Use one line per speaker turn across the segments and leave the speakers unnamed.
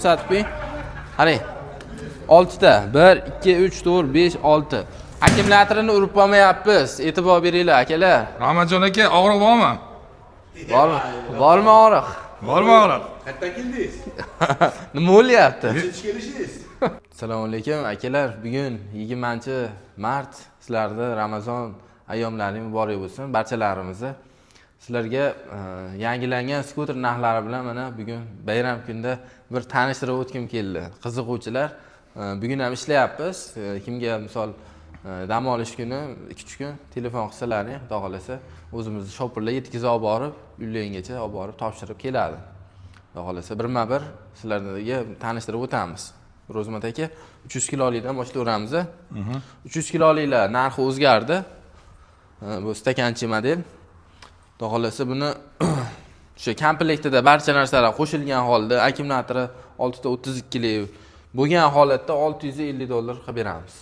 Ko'rsatib, qarang. 6 ta. 1 2 3 4 5 6. Akkumulyatorni urib olmayapmiz. E'tibor beringlar, akalar.
Rahmatjon aka, og'riq bormi?
Bormi? Bormi og'riq?
Bormi og'riq?
Qayerdan keldingiz?
Nima bo'lyapti?
Nechta kelishingiz?
Assalomu alaykum, akalar. Bugun 20-mart. Sizlarda Ramazon ayyomlaringiz muborak bo'lsin barchalarimizni. Sizlarga yangilangan skuter narxlari bilan mana bugun bayram kunida bir tanishtirib o'tkim keldi. Qiziquvchilar, bugun ham ishlayapmiz. Kimga misol dam olish kuni 2-3 kun telefon qilsalaring, xudo xolasa, o'zimizni shopirlar yetkazib olib borib, uylaringizga olib borib topshirib keladi. Xudo xolasa, birma-bir sizlarga tanishtirib o'tamiz. Ro'zmat aka, 300 kilolikdan boshlayveramiz. 300 kiloliklar narxi o'zgardi. Bu stakanchi model. Xudo xolasa, buni o'sha komplektida barcha narsalar qo'shilgan holda, akkumulyatori 6 ta 32 lik bo'lgan holatda $650 qilib beramiz.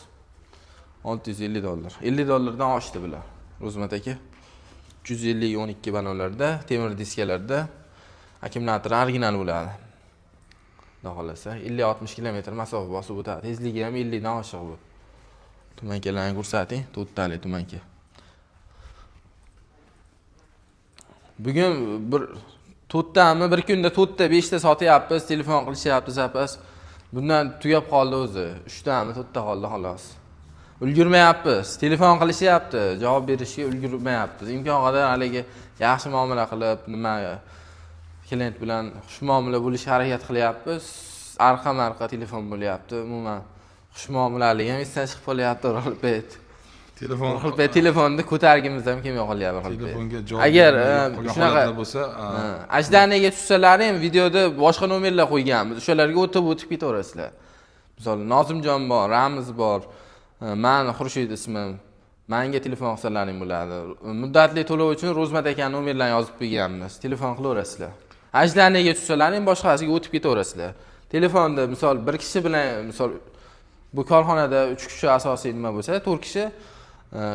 $650. $50dan oshdi bular. Ro'zmat aka. 350-12 banolarda, temir diskalarda akkumulyator original bo'ladi. Xudo xolasa, 50-60 km masofa bosib o'tadi. Tezligi ham 50 dan oshiq bu. Tumankalarni ko'rsating, to'rttali tumanka. Bugun bir to'rttami, bir kunda 4 ta, 5 ta sotyapmiz, telefon qilishyapti zapas. Bundan tugab qoldi o'zi. 3 tami, 4 ta qoldi xolos. Ulgurmayapmiz. Telefon qilishyapti, javob berishga ulgurmayapmiz. Imkon qadar haligi yaxshi muomala qilib, nima klient bilan xushmuomala bo'lishga harakat qilyapmiz. Arqa-marqa telefon bo'lyapti. Umuman xushmuomalalik ham esdan chiqib qolyapti, Ro'lpet. Telefonni ko'targimiz ham kelmay qolyapti, Ro'lpet.
Telefonga javob
agar
shunaqa bo'lsa,
ajdaniga tushsalar ham videoda boshqa nomerlar qo'yganmiz. O'shalarga o'tib ketaverasizlar. Misol Nozimjon bor, Ramiz bor. Men Xurshid ismim. Menga telefon qilsalaring bo'ladi. Muddatli to'lov uchun Ro'zmat akaning nomerlarini yozib qo'yganmiz. Telefon qilaverasizlar. Ajdaniga tushsalaring boshqasiga o'tib ketaverasizlar. Telefonda misol bir kishi bilan, misol bu korxonada 3 kishi asosiy nima bo'lsa, 4 kishi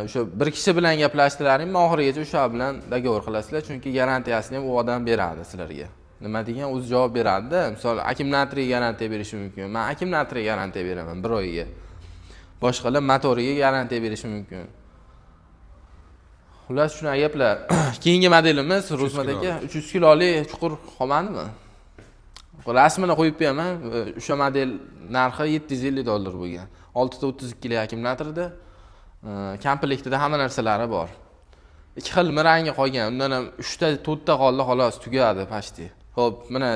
o'sha bir kishi bilan gaplashtirlaring, oxirigacha o'sha bilan dogovor qilasizlar, chunki garantiyasini ham u odam beradi sizlarga. Nima degan o'zi javob beradi-da. Misol akkumulyatoriga garantiya berishi mumkin. Men akkumulyatoriga garantiya beraman 1 oyga. Boshqalar motoriga garantiya berishi mumkin. Xullas shunaqa gaplar. Keyingi modelimiz Ro'zmat aka 300 kilolik chuqur qolmadimi? Rasmini qo'yib beraman. O'sha model narxi $750 bo'lgan. 6 ta 32 lik akkumulyatorda, komplektida hamma narsalari bor. 2 xil rangi qolgan. Undan ham 3 ta 4 ta qoldi, xolos tugadi pashti. Xo'p, mana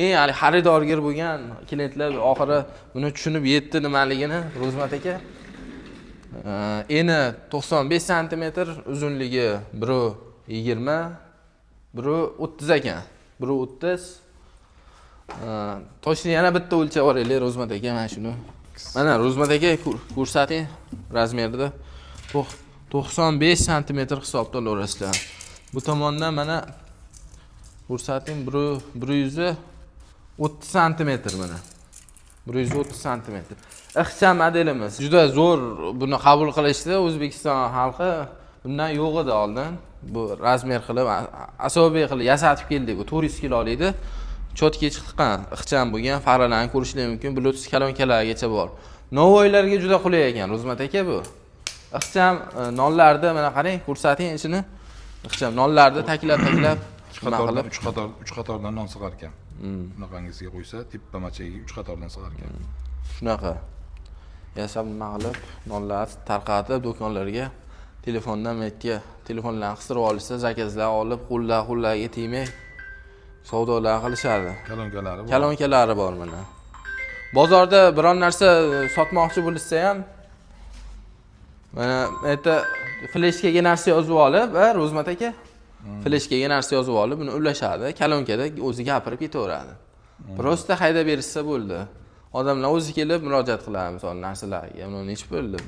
eng xaridorgir bo'lgan klientlar oxiri buni tushunib yetdi nimaligini. Ro'zmat aka eni 95 sm, uzunligi 1.20, 1.30 ekan. 1.30. Toshni yana bitta o'lchab oraylik Ro'zmat aka, mana shuni. Mana Ro'zmat aka ko'rsating razmerida 95 sm hisobda olasizlar. Bu tomondan mana ko'rsating 130 sm mana. 130 sm. Ixcham modelimiz. Juda zo'r buni qabul qilishdi O'zbekiston xalqi. Bundan yo'q edi oldin. Bu razmer qilib, asobiy qilib yasatib keldik. Bu 400 kilolikdi. Chotga chiqqan, ixcham bo'lgan, faralarni ko'rishingiz mumkin. Bluetooth kalonkalargacha bor. Novoylarga juda qulay ekan, Ro'zmat aka bu. Ixcham nonlarda mana qarang, ko'rsating ichini. Ixcham nonlarda taklab
3 qatordan non sig'ar ekan. Bunaqangisiga qo'ysa, tippamachaga 3 qatordan sig'ar ekan.
Shunaqa. Yasab nima qilib, nonlar tarqatib do'konlarga, telefondan metga telefonlarni qistirib olishsa, zakazlar olib, qo'llarga tegmay savdolar qilishadi. Kalonkalari bor mana. Bozorda biron narsa sotmoqchi bo'lsa ham mana bu fleshkaga narsa yozib olib, Ro'zmat aka fleshkaga narsa yozib olib, buni ulashadi. Kalonkada o'zi gapirib ketaveradi. Prosta haydab berishsa bo'ldi. Odamlar o'zi kelib murojaat qiladi, misol narsalarga. Buni nech bo'ldi?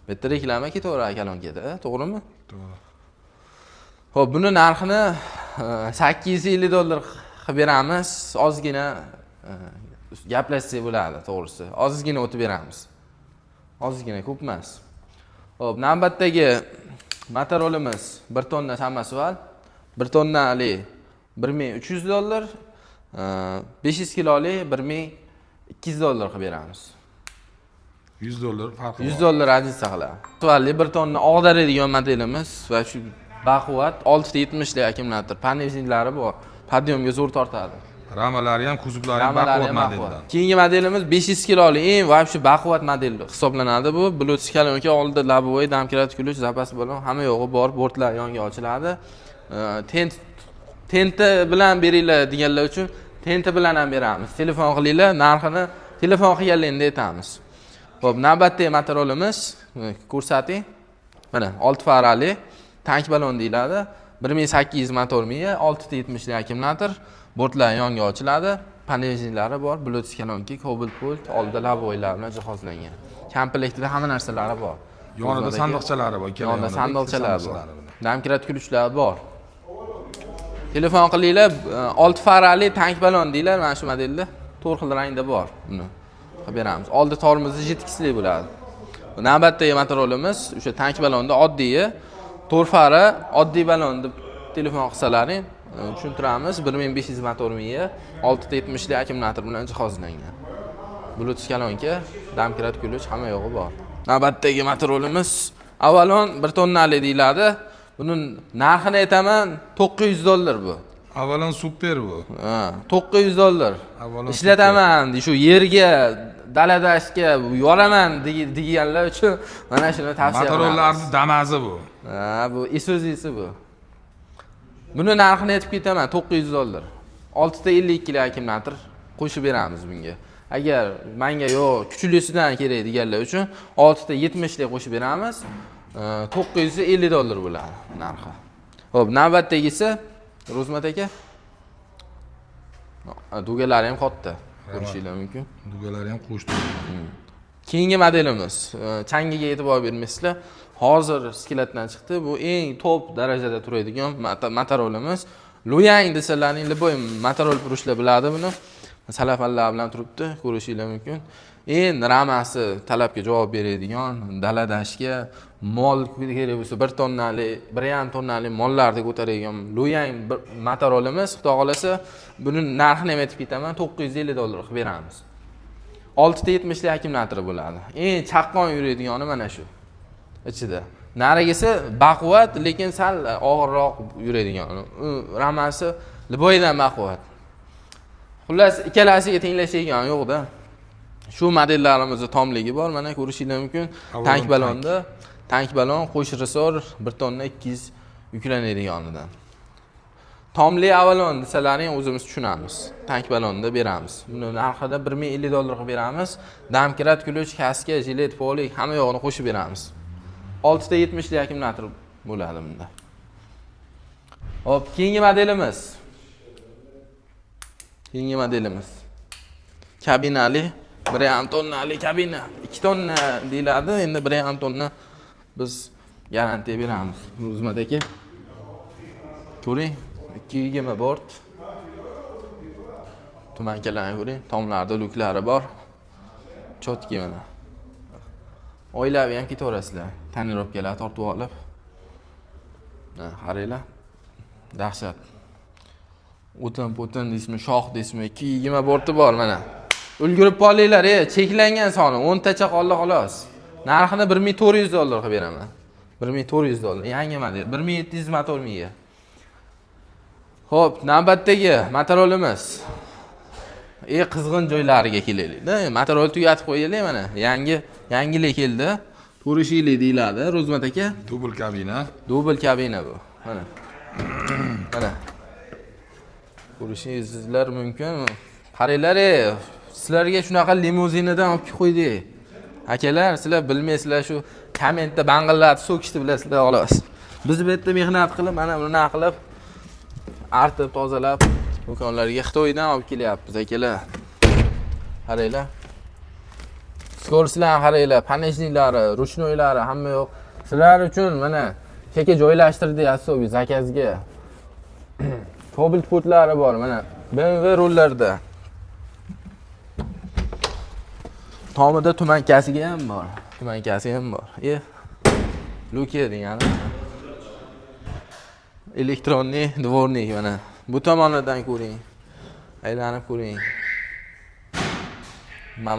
Bitta reklama ketaveradi kalonkada, to'g'rimi?
To'g'ri.
Xo'p, buni narxini $850 qilib beramiz. Ozgina gaplashsak bo'ladi, to'g'risi. Ozgina o'tib beramiz. Ozgina, ko'p emas. Xo'p, navbatdagi motorolimiz 1 tonna sammasi bor. 1 tonnali $1300, 500 kilolik 1200 dollar qilib beramiz.
$100 farqi bor.
$100 raznica qiladi. Tuvali 1 tonna og'daradigan modelimiz va shu baquvvat 670 lik akkumulyator, panelniklari bor. Podyomga zo'r tortadi.
Ramalari ham, kuzovlari ham baquvvat modeldan.
Keyingi modelimiz 500 kilolik eng вообще baquvvat model hisoblanadi bu. Bluetooth kolonka oldida labovoy damkirat kulish zapasi bilan hamma yo'g'i bor, bortlar yonga ochiladi. Tenti bilan beringlar deganlar uchun tenti bilan ham beramiz. Telefon qilinglar, narxini telefon qilganligini aytamiz. Xo'p, navbatdagi motorolimiz ko'rsating. Mana 6 farali tank balon deyiladi. 1800 motor miya, 670 lik akkumulyator, bortlar yonga ochiladi, panelniklari bor, Bluetooth kolonka, Cobalt pult, oldida labovoylar bilan jihozlangan. Komplektida hamma narsalari bor.
Yonida sandiqchalari bor,
yonida sandiqchalari bor. Damkirat kulichlar bor. Telefon qilinglar, 6 farali tank balon deylar, mana shu modelda 4 xil rangda bor. Buni qilib beramiz. Oldi tormozi jitkisli bo'ladi. Navbatdagi motorolimiz o'sha tank balonda oddiy 4 fara oddiy balon deb telefon qilsalaring tushuntiramiz. 1500 motor miya, 670 lik akkumulyator bilan jihozlangan. Bluetooth kolonka, damkirat kulich hamma yo'g'i bor. Navbatdagi motorolimiz avalon 1 tonnali deyiladi. Buning narxini aytaman, $900 bu.
Avalon super bu.
$900. Ishlataman, shu yerga, daladashga yoraman deganlar uchun mana shuni tavsiya qilaman.
Motorollarning damazi bu.
Bu Isuzu'si bu. Buni narxini aytib ketaman, $900. 6 ta 52 lik akkumulyator qo'shib beramiz bunga. Agar menga yo'q, kuchlisidan kerak deganlar uchun 6 ta 70 lik qo'shib beramiz. $950 bo'ladi narxi. Xo'p, navbatdagisi Ro'zmat aka. Dugalari ham katta. Ko'rishinglar mumkin.
Dugalari ham qo'shdi.
Keyingi modelimiz changiga e'tibor bermaysizlar. Hozir skeletdan chiqdi. Bu eng top darajada turadigan motorolimiz. Luyang desalaring, liboy motorol purushlar biladi buni. Salafallar bilan turibdi, ko'rishinglar mumkin. Eng ramasi talabga javob beradigan, daladashga mol kerak bo'lsa 1 tonnali, 1,5 tonnali mollarni ko'taradigan Luyang motorolimiz. Xudo xolasa, buni narxini ham aytib ketaman, $950 qilib beramiz. 6 ta 70 lik akkumulyatori bo'ladi. Eng chaqqon yuradigani mana shu. Ichida. Narigisi baquvvat, lekin sal og'irroq yuradigan. Ramasi liboydan baquvvat. Xullas, ikkalasiga tenglashadigan yo'q-da. Shu modellarimizda tomligi bor, mana ko'rishinglar mumkin. Tank balonda, tank balon qo'sh resor 1 tonna 200 yuklanadiganidan. Tomli avalon desalaring o'zimiz tushunamiz. Tank balonda beramiz. Buni narxida $1050 qilib beramiz. Damkirat kulich, kaska, jilet, polik hamma yo'g'ini qo'shib beramiz. 6 ta 70 lik akkumulyator bo'ladi bunda. Hop, keyingi modelimiz. Kabinali 1,5 tonnali kabina. 2 tonna deyiladi. Endi 1,5 tonna biz garantiya beramiz. Ro'zmat aka. Ko'ring, 220 bort. Tumankalarni ko'ring, tomlarda luklari bor. Chotki mana. Oilaviy ham ketaverasizlar. Tonirovkalar tortib olib. Qaranglar. Dahshat. O'tin ismi, shoh ismi 220 borti bor mana. Ulgurib qolinglar, cheklangan soni 10 tacha qoldi xolos. Narxini $1400 qilib beraman. $1400. Yangi model, 1700 motor miya. Xo'p, navbatdagi motorolimiz. Qizg'in joylariga kelaylik-da. Motorol tugatib qo'yaylik mana. Yangilik keldi. Ko'rishinglar deyiladi, Ro'zmat aka.
Dubl kabina.
Dubl kabina bu. Mana. Mana. Ko'rishingizlar mumkin. Qaranglar, sizlarga shunaqa limuzinidan olib qo'ydik. Akalar, sizlar bilmaysizlar, shu kommentda bang'illatib so'kishni bilasizlar xolos. Biz bu yerda mehnat qilib, mana buni qilib artib, tozalab do'konlarga Xitoydan olib kelyapmiz, akalar. Qaranglar. Skorslar qaranglar, panejniklari, ruchnoylari hamma yo'q. Sizlar uchun mana cheka joylashtirdik asosiy zakazga. Cobalt portlari bor mana. BMW rollarda. Tomida tumankasiga ham bor. Tumankasi ham bor. Luke degani. Elektronli dvornik mana. Bu tomonidan ko'ring. Aylanib ko'ring.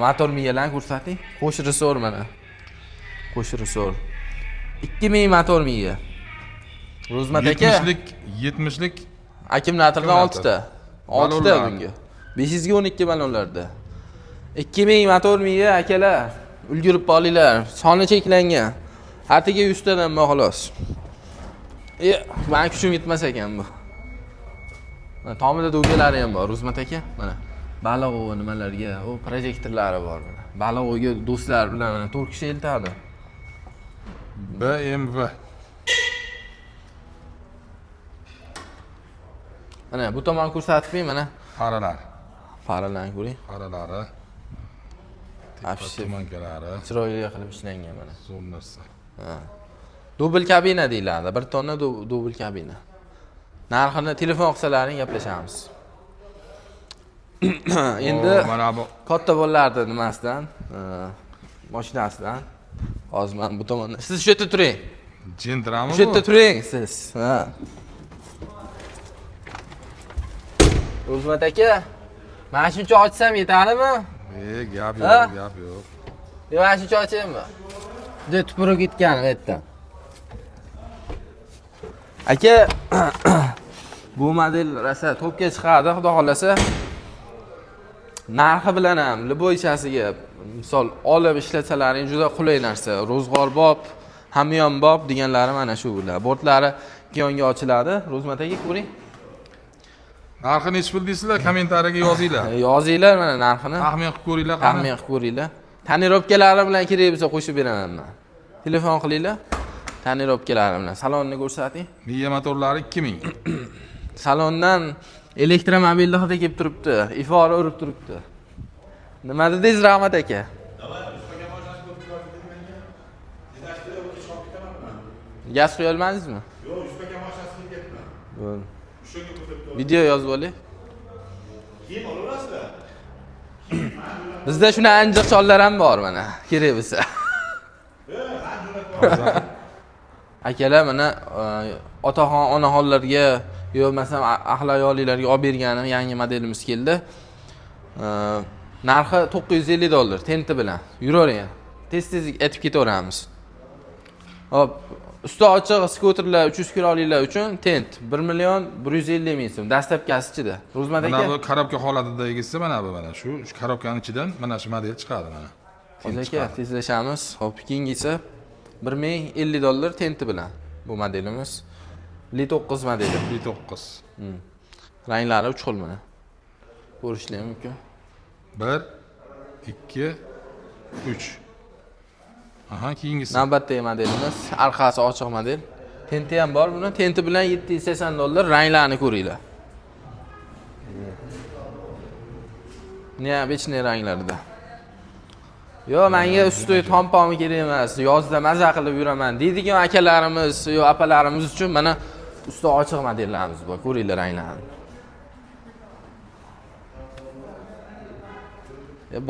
Motor miyalarni ko'rsating. Qo'sh resor mana. Qo'sh resor. 2000 motor miya. Ro'zmat aka.
70lik
Akkumulyatordan 6 ta. 6 ta bunga. 512 ballonlarda. 2000 motor miya akalar. Ulgurib qolinglar. Soni cheklangan. Hatiga 100 tadan xolos. Men kuchim yetmas ekan bu. Mana tomida do'galari ham bor, Ro'zmat aka. Mana baliq o'g'i nimalarga, u projektorlari bor mana. Baliq o'g'iga do'stlar bilan mana 4 kishi eltadi.
BMW.
Mana bu tomon ko'rsatib qo'ying mana.
Faralar.
Faralarni ko'ring.
Faralari.
Afshi
Tumankalari.
chiroyli qilib ishlangan mana.
Zo'r narsa.
Ha. Dubl kabina deyiladi. Bir tonna dubl kabina. Narxini telefon qilsalaring gaplashamiz. Endi
mana bu
katta bolalarni nimasidan, mashinasidan. Hozir men bu tomonda. Siz shu yerda turing.
Gentrami
Shu yerda turing siz. Ha. Ro'zmat aka, mana shuncha ochsam yetadimi?
Gap yo'q, gap yo'q.
Mana shuncha ochaymi? Juda tupurib ketgan bu yerdan. Aka, bu model rosa topga chiqadi, xudo xolasa. Narxi bilan ham liboychasiga misol olib ishlatsalaring juda qulay narsa. Ro'zg'orbob, hamyonbob deganlari mana shu bular. Bortlari yonga ochiladi. Ro'zmat aka ko'ring.
Narxi nech pul deysizlar? Kommentariyaga yozinglar.
Yozinglar mana narxini.
Taxmin qilib ko'ringlar.
Taxmin qilib ko'ringlar. Tonirovkalari bilan kerak bo'lsa qo'shib beraman men. Telefon qilinglar. Tonirovkalari bilan salonni ko'rsating.
Miya motorlari 2000.
Salondan elektromobilni hidi kelib turibdi. Ifora urib turibdi. Nima dedingiz Rahmat aka? Gaz qo'ya olmadingizmi?
Yo'q, 100 ga mashinasini ketdi.
Bo'ldi.
Shunga ko'rsatib
Video yozib oling.
keyin olaverasizlar.
Bizda shuna anjiq chollar ham bor mana, kerak bo'lsa. Akalar mana otaxon, onaxonlarga yo'q masalan ahli ayollarga olib berganim yangi modelimiz keldi. Narxi $950 tenti bilan. Yuravering. Tez-tez aytib ketaveramiz. Hop, usti ochiq skuterlar 300 kiloliklar uchun tent 1.150 ming so'm. Dastlabkasi ichida. Ro'zmat aka.
Mana bu korobka holatidagisi mana bu mana shu korobkaning ichidan mana shu model chiqadi mana.
Aka, tezlashamiz. Hop, keyingisi $1050 tenti bilan bu modelimiz. L9 modeli.
L9.
Ranglari 3 xil mana. Ko'rishlar mumkin.
1 2 3. Aha, keyingisi.
Navbatdagi modelimiz orqasi ochiq model. Tenti ham bor buni. Tenti bilan $780. Ranglarni ko'ringlar. Ne, bechni ranglarda. Yo, menga usti tompomi kerak emas. Yozda maza qilib yuraman deydigan akalarimiz, yo opalarimiz uchun mana usti ochiq modellarimiz bor. Ko'ringlar ranglarni.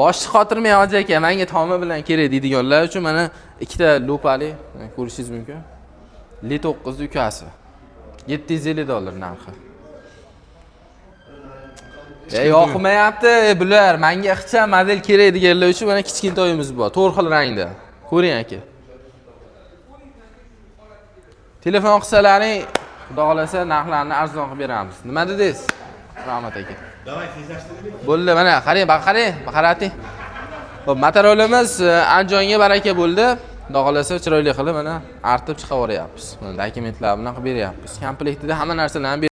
Boshchi xotirmay hoji aka, menga tomi bilan kerak deydiganlar uchun mana ikkita lupali ko'rishingiz mumkin. L9 ukasi. $750 narxi. Yoqmayapti bular. Menga ixcham model kerak deganlar uchun mana kichkintoyimiz bor. 4 xil rangda. Ko'ring aka. Telefon qilsalaring, xudo xolasa narxlarni arzon qilib beramiz. Nima dedingiz? Rahmat aka.
Davay tezlashtirdik.
Bo'ldi, mana qarang, qarating. Xo'p, motorolimiz Andijonga baraka bo'ldi. Xudo xolasa chiroyli qilib mana artib chiqaveryapmiz. Mana dokumentlar bilan qilib beryapmiz. Komplektida hamma narsalarni